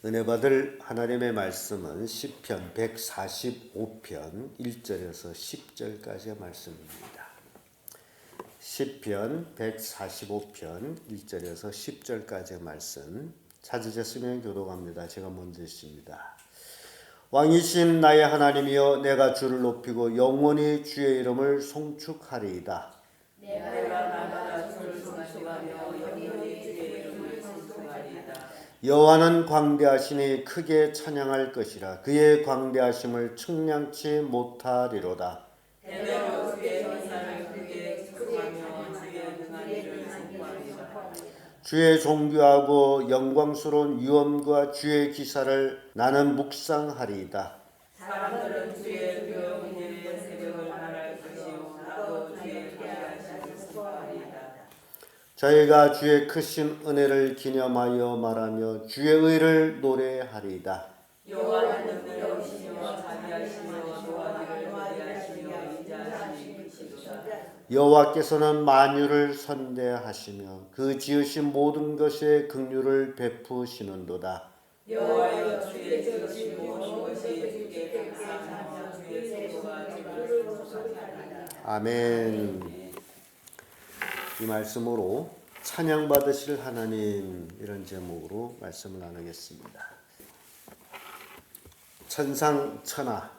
은혜 받을 하나님의 말씀은 시편 145편 1절에서 10절까지의 말씀입니다. 시편 145편 1절에서 10절까지의 말씀 찾으셨으면 교독합니다. 제가 먼저 읽습니다. 왕이신 나의 하나님이여, 내가 주를 높이고 영원히 주의 이름을 송축하리이다. 내가 날마다 주를 송축하며 영원히 주의 이름을 송축하리이다. 여호와는 광대하시니 크게 찬양할 것이라. 그의 광대하심을 측량치 못하리로다. 대대로 주의 형상을 크게 축하하며 주의 능한 일을 선포하리라. 주의 존귀하고 영광스러운 유엄과 주의 기사를 나는 묵상하리이다. 사람들은 주의 두려움에 새벽을 말할 것이요 나도 주의 광대하심을 선포하리이다. 저희가 주의 크신 은혜를 기념하여 말하며 주의 의를 노래하리이다. 여호와는 능력이시며 자비하시며 노하기를 노하시며 인자하시니 크시도다. 여호와께서는 만유를 선대하시며 그 지으신 모든 것에 긍휼을 베푸시는도다. 여호와여, 주의 지으신 모든 것이 주께 감사하며 주의 성도가 주를 송축하리이다. 아멘. 이 말씀으로 찬양받으실 하나님, 이런 제목으로 말씀을 나누겠습니다. 천상천하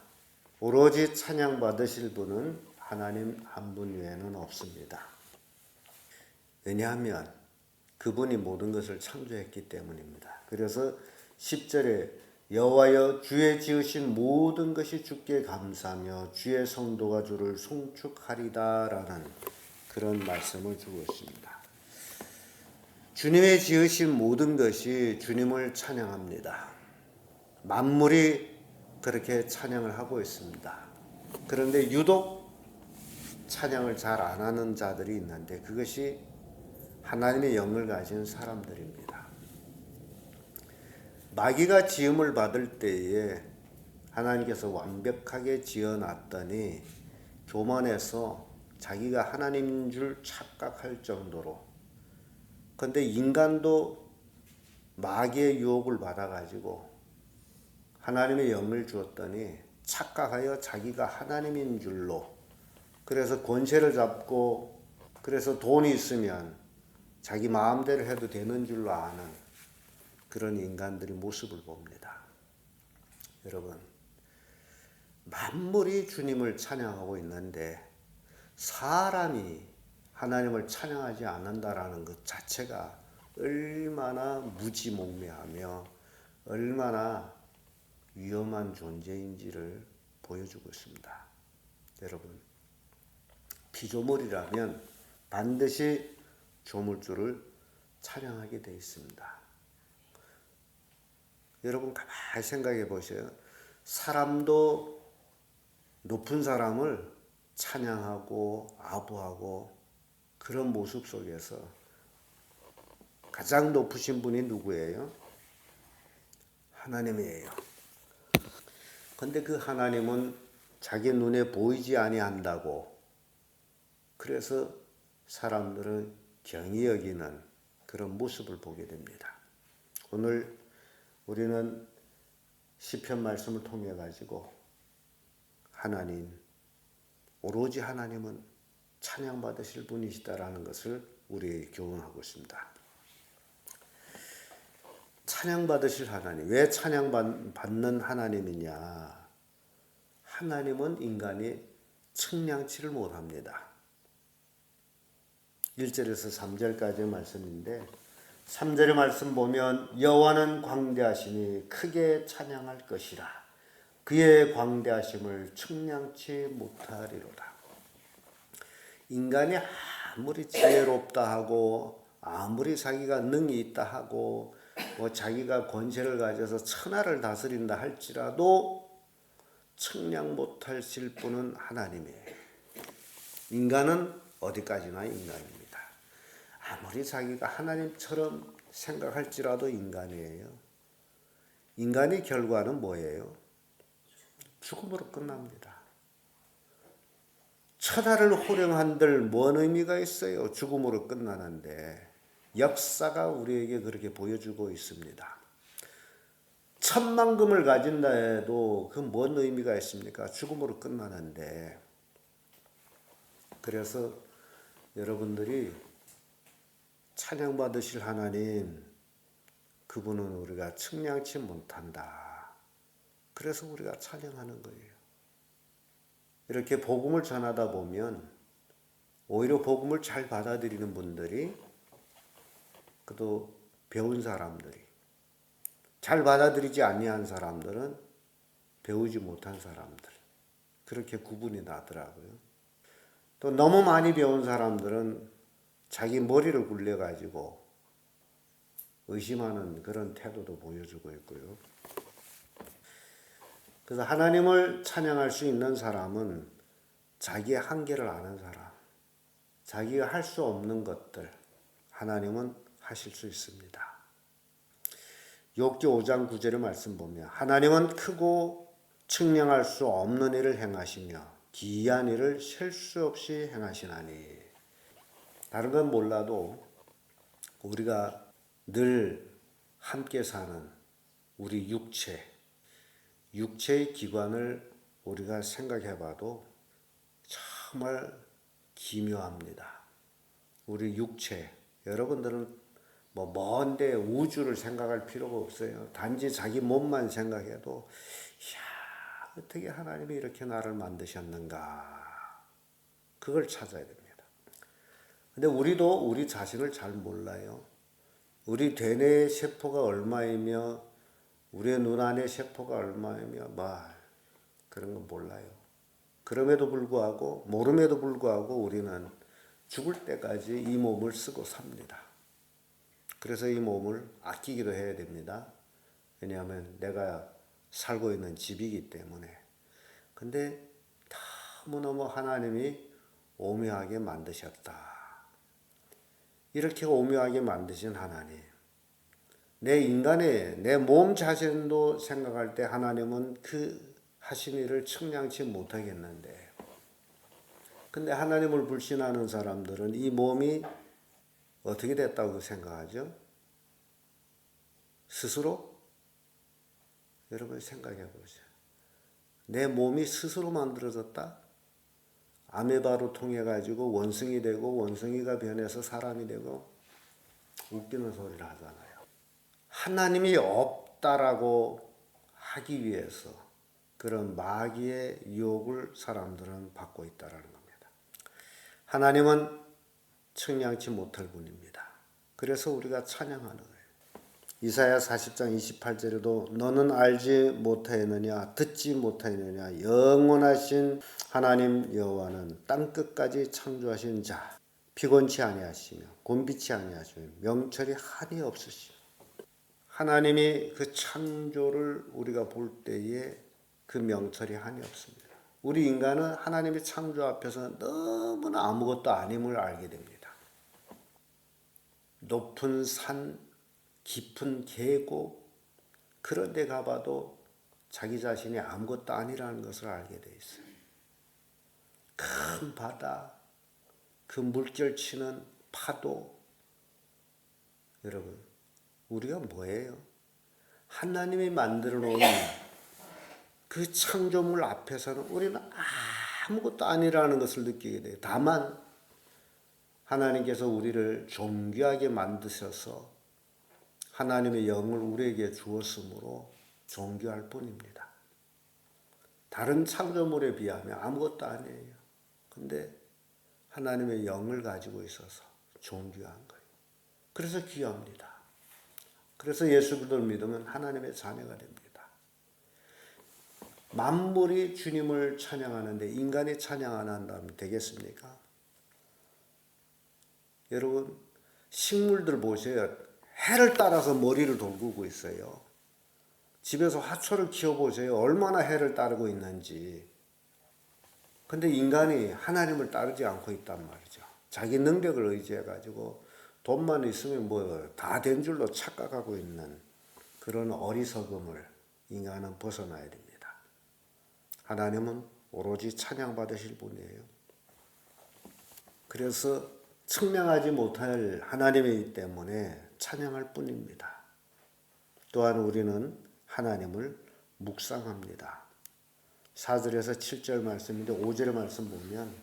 오로지 찬양받으실 분은 하나님 한 분 외에는 없습니다. 왜냐하면 그분이 모든 것을 창조했기 때문입니다. 그래서 10절에 여호와여, 주의 지으신 모든 것이 주께 감사하며 주의 성도가 주를 송축하리다라는 그런 말씀을 주고 있습니다. 주님의 지으신 모든 것이 주님을 찬양합니다. 만물이 그렇게 찬양을 하고 있습니다. 그런데 유독 찬양을 잘 안 하는 자들이 있는데 그것이 하나님의 영을 가진 사람들입니다. 마귀가 지음을 받을 때에 하나님께서 완벽하게 지어놨더니 교만해서 자기가 하나님인 줄 착각할 정도로, 그런데 인간도 마귀의 유혹을 받아가지고 하나님의 영을 주었더니 착각하여 자기가 하나님인 줄로, 그래서 권세를 잡고, 그래서 돈이 있으면 자기 마음대로 해도 되는 줄로 아는 그런 인간들의 모습을 봅니다. 여러분, 만물이 주님을 찬양하고 있는데 사람이 하나님을 찬양하지 않는다라는 것 자체가 얼마나 무지몽매하며 얼마나 위험한 존재인지를 보여주고 있습니다. 여러분, 피조물이라면 반드시 조물주를 찬양하게 되어 있습니다. 여러분, 가만히 생각해 보세요. 사람도 높은 사람을 찬양하고 아부하고 그런 모습 속에서 가장 높으신 분이 누구예요? 하나님이에요. 그런데 그 하나님은 자기 눈에 보이지 아니한다고, 그래서 사람들은 경히 여기는 그런 모습을 보게 됩니다. 오늘 우리는 시편 말씀을 통해 가지고 하나님, 오로지 하나님은 찬양받으실 분이시다라는 것을 우리에게 교훈하고 있습니다. 찬양받으실 하나님, 왜 찬양받는 하나님이냐? 하나님은 인간이 측량치를 못합니다. 1절에서 3절까지의 말씀인데 3절의 말씀 보면 여호와는 광대하시니 크게 찬양할 것이라. 그의 광대하심을 측량치 못하리로다. 인간이 아무리 지혜롭다 하고 아무리 자기가 능이 있다 하고 자기가 권세를 가져서 천하를 다스린다 할지라도 측량 못하실 분은 하나님이에요. 인간은 어디까지나 인간입니다. 아무리 자기가 하나님처럼 생각할지라도 인간이에요. 인간의 결과는 뭐예요? 죽음으로 끝납니다. 천하를 호령한들 뭔 의미가 있어요? 죽음으로 끝나는데 역사가 우리에게 그렇게 보여주고 있습니다. 천만금을 가진다 해도 그 뭔 의미가 있습니까? 죽음으로 끝나는데. 그래서 여러분들이 찬양받으실 하나님, 그분은 우리가 측량치 못한다. 그래서 우리가 찬양하는 거예요. 이렇게 복음을 전하다 보면 오히려 복음을 잘 받아들이는 분들이, 그도 배운 사람들이, 잘 받아들이지 아니한 사람들은 배우지 못한 사람들, 그렇게 구분이 나더라고요. 또 너무 많이 배운 사람들은 자기 머리를 굴려가지고 의심하는 그런 태도도 보여주고 있고요. 그래서 하나님을 찬양할 수 있는 사람은 자기의 한계를 아는 사람, 자기가 할 수 없는 것들 하나님은 하실 수 있습니다. 욥기 5장 9절의 말씀 보면 하나님은 크고 측량할 수 없는 일을 행하시며 기이한 일을 셀 수 없이 행하시나니. 다른 건 몰라도 우리가 늘 함께 사는 우리 육체의 기관을 우리가 생각해 봐도 정말 기묘합니다. 우리 육체, 여러분들은 뭐 먼데 우주를 생각할 필요가 없어요. 단지 자기 몸만 생각해도 이야, 어떻게 하나님이 이렇게 나를 만드셨는가, 그걸 찾아야 됩니다. 근데 우리도 우리 자신을 잘 몰라요. 우리 대뇌 세포가 얼마이며 우리의 눈 안의 세포가 얼마이며 그런 건 몰라요. 그럼에도 불구하고, 모름에도 불구하고 우리는 죽을 때까지 이 몸을 쓰고 삽니다. 그래서 이 몸을 아끼기도 해야 됩니다. 왜냐하면 내가 살고 있는 집이기 때문에. 근데 너무너무 하나님이 오묘하게 만드셨다. 이렇게 오묘하게 만드신 하나님, 내 몸 자신도 생각할 때 하나님은 그 하신 일을 측량치 못하겠는데, 근데 하나님을 불신하는 사람들은 이 몸이 어떻게 됐다고 생각하죠? 스스로? 여러분 생각해 보세요. 내 몸이 스스로 만들어졌다? 아메바로 통해 가지고 원숭이 되고 원숭이가 변해서 사람이 되고, 웃기는 소리를 하잖아요. 하나님이 없다라고 하기 위해서 그런 마귀의 유혹을 사람들은 받고 있다라는 겁니다. 하나님은 측량치 못할 분입니다. 그래서 우리가 찬양하는 거예요. 이사야 40장 28절에도 너는 알지 못하였느냐, 듣지 못하였느냐, 영원하신 하나님 여호와는 땅끝까지 창조하신 자, 피곤치 아니하시며 곤비치 아니하시며 명철이 한이 없으시며. 하나님이 그 창조를 우리가 볼 때에 그 명철이 한이 없습니다. 우리 인간은 하나님의 창조 앞에서 너무나 아무것도 아님을 알게 됩니다. 높은 산, 깊은 계곡, 그런 데 가봐도 자기 자신이 아무것도 아니라는 것을 알게 돼 있어요. 큰 바다, 그 물결 치는 파도. 여러분, 우리가 뭐예요? 하나님이 만들어 놓은 그 창조물 앞에서는 우리는 아무것도 아니라는 것을 느끼게 돼요. 다만 하나님께서 우리를 존귀하게 만드셔서 하나님의 영을 우리에게 주었으므로 존귀할 뿐입니다. 다른 창조물에 비하면 아무것도 아니에요. 근데 하나님의 영을 가지고 있어서 존귀한 거예요. 그래서 귀합니다. 그래서 예수 그리스도를 믿으면 하나님의 자녀가 됩니다. 만물이 주님을 찬양하는데 인간이 찬양 안 한다면 되겠습니까? 여러분, 식물들 보세요. 해를 따라서 머리를 돌고 있어요. 집에서 화초를 키워보세요. 얼마나 해를 따르고 있는지. 근데 인간이 하나님을 따르지 않고 있단 말이죠. 자기 능력을 의지해가지고 돈만 있으면 뭐 다 된 줄로 착각하고 있는 그런 어리석음을 인간은 벗어나야 됩니다. 하나님은 오로지 찬양받으실 분이에요. 그래서 측량하지 못할 하나님이기 때문에 찬양할 뿐입니다. 또한 우리는 하나님을 묵상합니다. 4절에서 7절 말씀인데 5절의 말씀 보면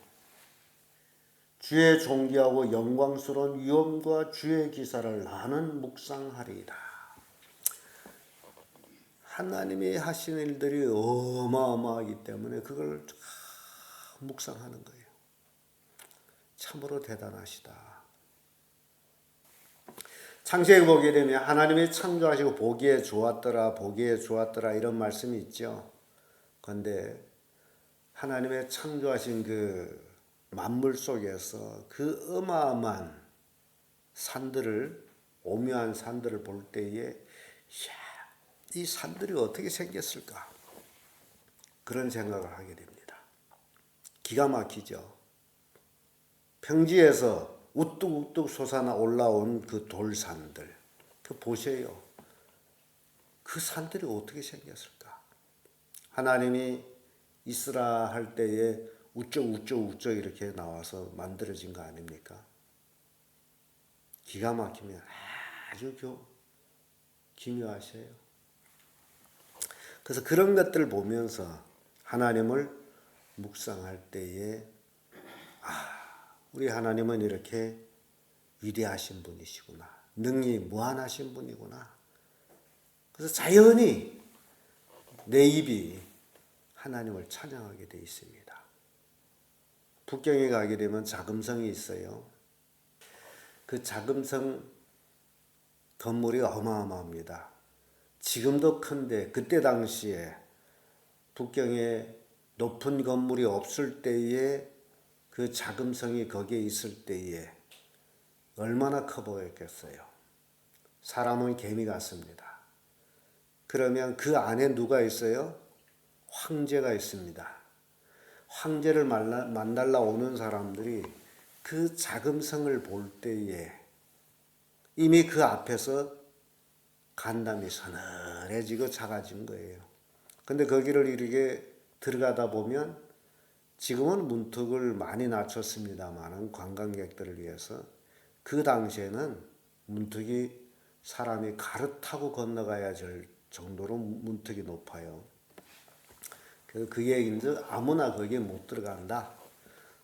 주의 존귀하고 영광스러운 위엄과 주의 기사를 나는 묵상하리이다. 하나님이 하시는 일들이 어마어마하기 때문에 그걸 묵상하는 거예요. 참으로 대단하시다. 창세기 보게 되면 하나님이 창조하시고 보기에 좋았더라, 보기에 좋았더라 이런 말씀이 있죠. 그런데 하나님의 창조하신 그 만물 속에서 그 어마어마한 산들을, 오묘한 산들을 볼 때에 이 산들이 어떻게 생겼을까? 그런 생각을 하게 됩니다. 기가 막히죠. 평지에서 우뚝우뚝 솟아나 올라온 그 돌산들, 그 보세요. 그 산들이 어떻게 생겼을까? 하나님이 있으라 할 때에 우쩍우쩍 이렇게 나와서 만들어진 거 아닙니까? 기가 막히면 아주 기묘하셔요. 그래서 그런 것들을 보면서 하나님을 묵상할 때에 우리 하나님은 이렇게 위대하신 분이시구나. 능히 무한하신 분이구나. 그래서 자연히 내 입이 하나님을 찬양하게 되어 있습니다. 북경에 가게 되면 자금성이 있어요. 그 자금성 건물이 어마어마합니다. 지금도 큰데 그때 당시에 북경에 높은 건물이 없을 때에 그 자금성이 거기에 있을 때에 얼마나 커 보였겠어요. 사람은 개미 같습니다. 그러면 그 안에 누가 있어요? 황제가 있습니다. 황제를 만나러 오는 사람들이 그 자금성을 볼 때에 이미 그 앞에서 간담이 서늘해지고 작아진 거예요. 근데 거기를 이렇게 들어가다 보면 지금은 문턱을 많이 낮췄습니다만 관광객들을 위해서 그 당시에는 문턱이 사람이 가르타고 건너가야 될 정도로 문턱이 높아요. 그 얘기인데 아무나 거기에 못 들어간다.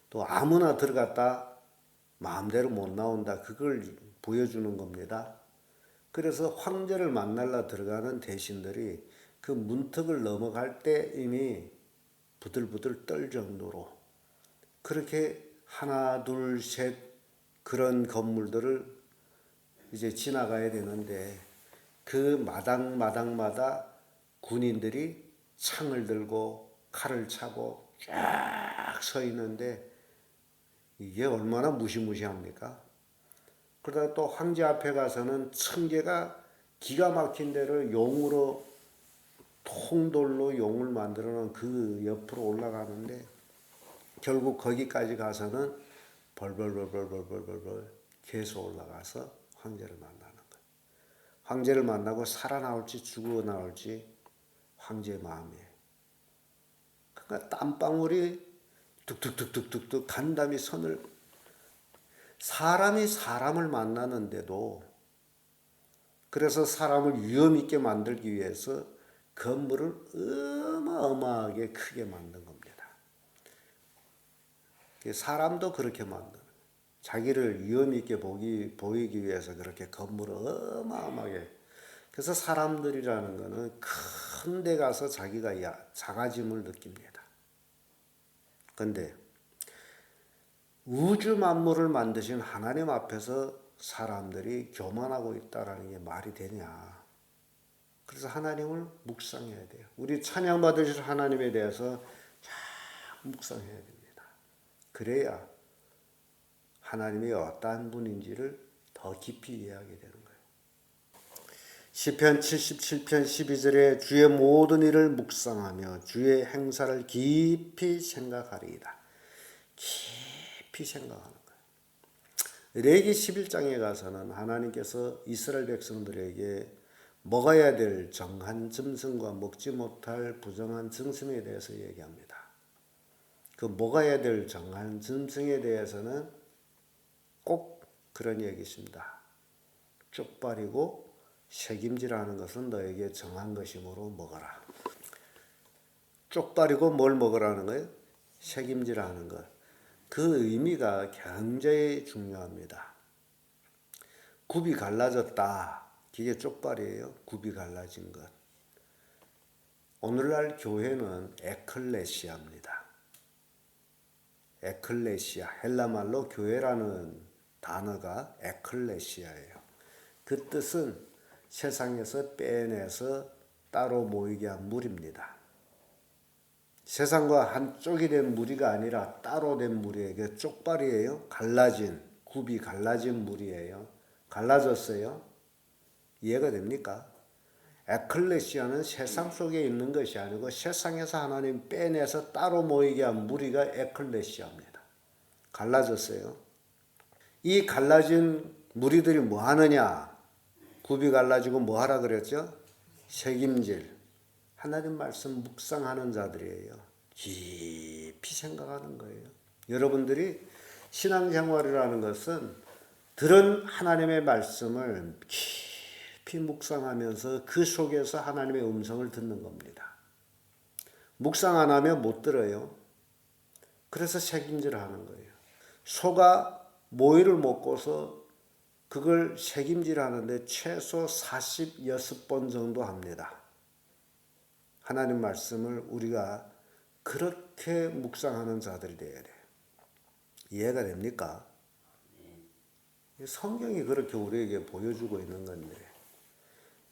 또 아무나 들어갔다 마음대로 못 나온다. 그걸 보여주는 겁니다. 그래서 황제를 만나러 들어가는 대신들이 그 문턱을 넘어갈 때 이미 부들부들 떨 정도로 그렇게 하나 둘 셋 그런 건물들을 이제 지나가야 되는데 그 마당마다 군인들이 창을 들고 칼을 차고 쫙 서 있는데 이게 얼마나 무시무시합니까? 그러다가 또 황제 앞에 가서는 청개가 기가 막힌 데를 용으로 통돌로 용을 만들어 놓은 그 옆으로 올라가는데 결국 거기까지 가서는 벌벌 계속 올라가서 황제를 만나는 거예요. 황제를 만나고 살아나올지 죽어 나올지 황제의 마음이에요. 그러니까 땀방울이 뚝뚝뚝뚝뚝 간담이 선을 사람이 사람을 만나는데도 그래서 사람을 위험 있게 만들기 위해서 건물을 어마어마하게 크게 만든 겁니다. 사람도 그렇게 만드는 자기를 위험 있게 보이기 위해서 그렇게 건물을 어마어마하게 그래서 사람들이라는 것은 큰 데 가서 자기가 작아짐을 느낍니다. 그런데 우주 만물을 만드신 하나님 앞에서 사람들이 교만하고 있다라는 게 말이 되냐. 그래서 하나님을 묵상해야 돼요. 우리 찬양 받으실 하나님에 대해서 잘 묵상해야 됩니다. 그래야 하나님이 어떠한 분인지를 더 깊이 이해하게 되는 거예요. 시편 77편 12절에 주의 모든 일을 묵상하며 주의 행사를 깊이 생각하리이다. 깊이 생각하는 거예요. 레기 11장에 가서는 하나님께서 이스라엘 백성들에게 먹어야 될 정한 짐승과 먹지 못할 부정한 짐승에 대해서 얘기합니다. 그 먹어야 될 정한 짐승에 대해서는 꼭 그런 얘기 있습니다. 쪽발이고 책임지라는 것은 너에게 정한 것이므로 먹어라. 쪽발이고 뭘 먹으라는 거예요? 책임지라는 것. 그 의미가 굉장히 중요합니다. 굽이 갈라졌다. 그게 쪽발이에요. 굽이 갈라진 것. 오늘날 교회는 에클레시아입니다. 에클레시아, 헬라말로 교회라는 단어가 에클레시아예요. 그 뜻은 세상에서 빼내서 따로 모이게 한 무리입니다. 세상과 한쪽이 된 무리가 아니라 따로 된 무리에게 쪽발이에요. 갈라진, 굽이 갈라진 무리예요. 갈라졌어요. 이해가 됩니까? 에클레시아는 세상 속에 있는 것이 아니고 세상에서 하나님 빼내서 따로 모이게 한 무리가 에클레시아입니다. 갈라졌어요. 이 갈라진 무리들이 뭐 하느냐? 굽이 갈라지고 뭐 하라 그랬죠? 책임질. 하나님 말씀 묵상하는 자들이에요. 깊이 생각하는 거예요. 여러분들이 신앙생활이라는 것은 들은 하나님의 말씀을 깊이 묵상하면서 그 속에서 하나님의 음성을 듣는 겁니다. 묵상 안 하면 못 들어요. 그래서 책임질 하는 거예요. 소가 모이를 먹고서 그걸 책임질 하는데 최소 46번 정도 합니다. 하나님 말씀을 우리가 그렇게 묵상하는 자들이 되어야 돼요. 이해가 됩니까? 성경이 그렇게 우리에게 보여주고 있는 건데,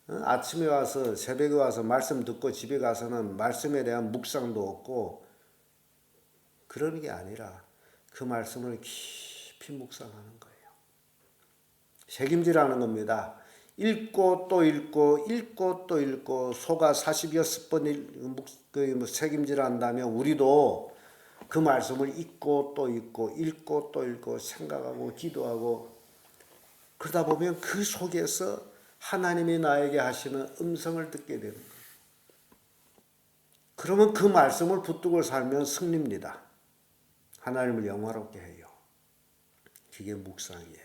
아침에 와서 새벽에 와서 말씀 듣고 집에 가서는 말씀에 대한 묵상도 없고 그러는 게 아니라 그 말씀을 깊이 묵상하는 거예요. 책임지라는 겁니다. 읽고 또 읽고 읽고 또 읽고 소가 46번 책임지란다면 우리도 그 말씀을 읽고 또 읽고 읽고 또 읽고 생각하고 기도하고 그러다 보면 그 속에서 하나님이 나에게 하시는 음성을 듣게 되는 거예요. 그러면 그 말씀을 붙들고 살면 승리입니다. 하나님을 영화롭게 해요. 그게 묵상이에요.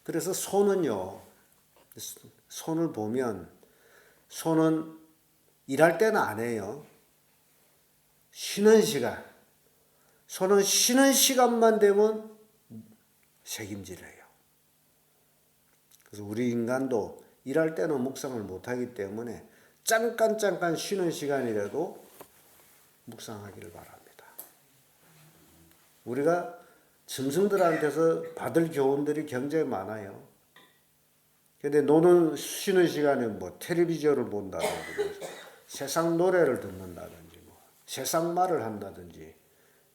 그래서 소는요, 소를 보면 소는 일할 때는 안 해요. 쉬는 시간. 소는 쉬는 시간만 되면 책임지래요. 그래서 우리 인간도 일할 때는 묵상을 못하기 때문에 잠깐 쉬는 시간이라도 묵상하기를 바랍니다. 우리가 짐승들한테서 받을 교훈들이 굉장히 많아요. 근데 노는 쉬는 시간에 뭐 텔레비전을 본다든지 세상 노래를 듣는다든지 뭐 세상 말을 한다든지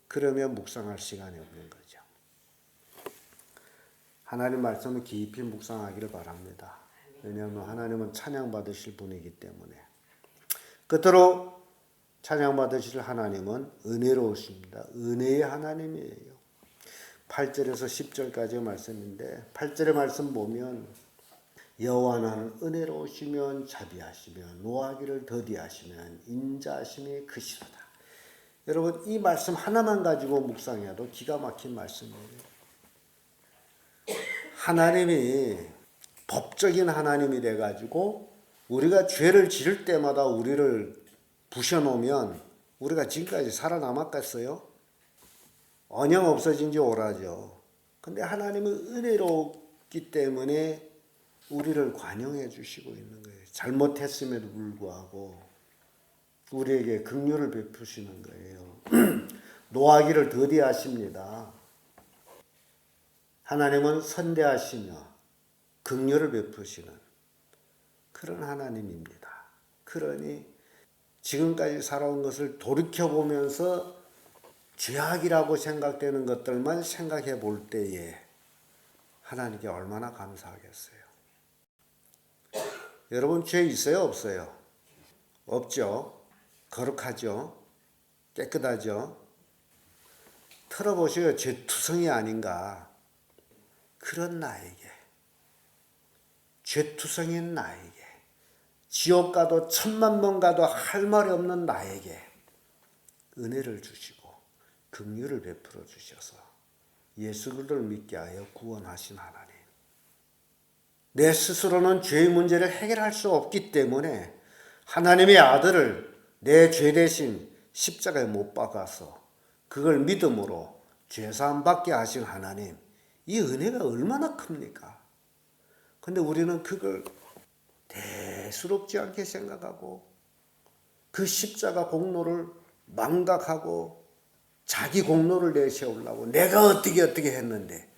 그러면 묵상할 시간이 없는 거죠. 하나님 말씀을 깊이 묵상하기를 바랍니다. 왜냐하면 하나님은 찬양받으실 분이기 때문에. 끝으로 찬양받으실 하나님은 은혜로우십니다. 은혜의 하나님이에요. 8절에서 10절까지의 말씀인데 8절의 말씀 보면 여호와는 은혜로우시면 자비하시면 노하기를 더디하시면 인자하심이 크시로다. 여러분 이 말씀 하나만 가지고 묵상해도 기가 막힌 말씀이에요. 하나님이 법적인 하나님이 돼가지고 우리가 죄를 지을 때마다 우리를 부셔놓으면 우리가 지금까지 살아남았겠어요? 언영 없어진 지 오래죠. 근데 하나님은 은혜롭기 때문에 우리를 관용해 주시고 있는 거예요. 잘못했음에도 불구하고 우리에게 긍휼을 베푸시는 거예요. 노하기를 더디하십니다. 하나님은 선대하시며 긍휼을 베푸시는 그런 하나님입니다. 그러니 지금까지 살아온 것을 돌이켜보면서 죄악이라고 생각되는 것들만 생각해 볼 때에 하나님께 얼마나 감사하겠어요. 여러분 죄 있어요? 없어요? 없죠. 거룩하죠. 깨끗하죠. 털어보시고 죄투성이 아닌가. 그런 나에게, 죄투성인 나에게, 지옥 가도 1000만 가도 할 말이 없는 나에게 은혜를 주시고 긍휼을 베풀어 주셔서 예수 그리스도를 믿게 하여 구원하신 하나님. 내 스스로는 죄의 문제를 해결할 수 없기 때문에 하나님의 아들을 내 죄 대신 십자가에 못 박아서 그걸 믿음으로 죄사함 받게 하신 하나님, 이 은혜가 얼마나 큽니까? 근데 우리는 그걸 대수롭지 않게 생각하고 그 십자가 공로를 망각하고 자기 공로를 내세우려고 내가 어떻게 했는데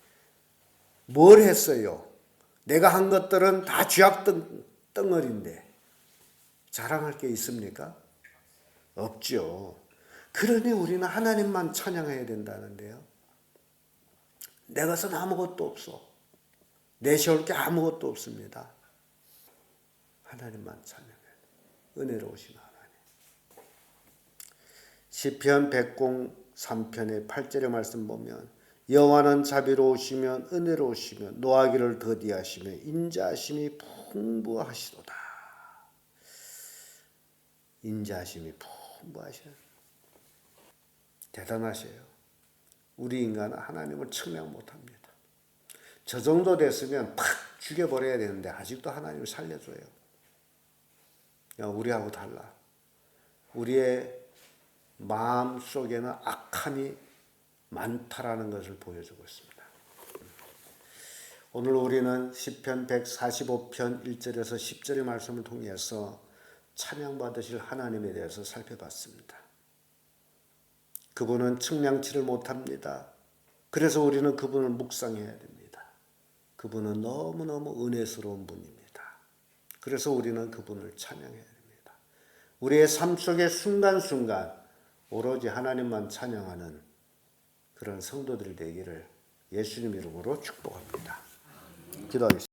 뭘 했어요? 내가 한 것들은 다 죄악 덩어리인데 자랑할 게 있습니까? 없죠. 그러니 우리는 하나님만 찬양해야 된다는데요. 내가 쓴 아무것도 없어. 내세울 게 아무것도 없습니다. 하나님만 찬양해야 돼. 은혜로우신 하나님. 시편 103편의 8절의 말씀 보면 여호와는 자비로우시며 은혜로우시며 노하기를 더디하시며 인자하심이 풍부하시도다. 인자하심이 풍부하셔요. 대단하세요. 우리 인간은 하나님을 측량 못합니다. 저 정도 됐으면 팍 죽여버려야 되는데 아직도 하나님을 살려줘요. 우리하고 달라. 우리의 마음 속에는 악함이 많다라는 것을 보여주고 있습니다. 오늘 우리는 시편 145편 1절에서 10절의 말씀을 통해서 찬양받으실 하나님에 대해서 살펴봤습니다. 그분은 측량치를 못합니다. 그래서 우리는 그분을 묵상해야 됩니다. 그분은 너무너무 은혜스러운 분입니다. 그래서 우리는 그분을 찬양해야 됩니다. 우리의 삶 속의 순간순간 오로지 하나님만 찬양하는 그런 성도들 되기를 예수님 이름으로 축복합니다. 기도하겠습니다.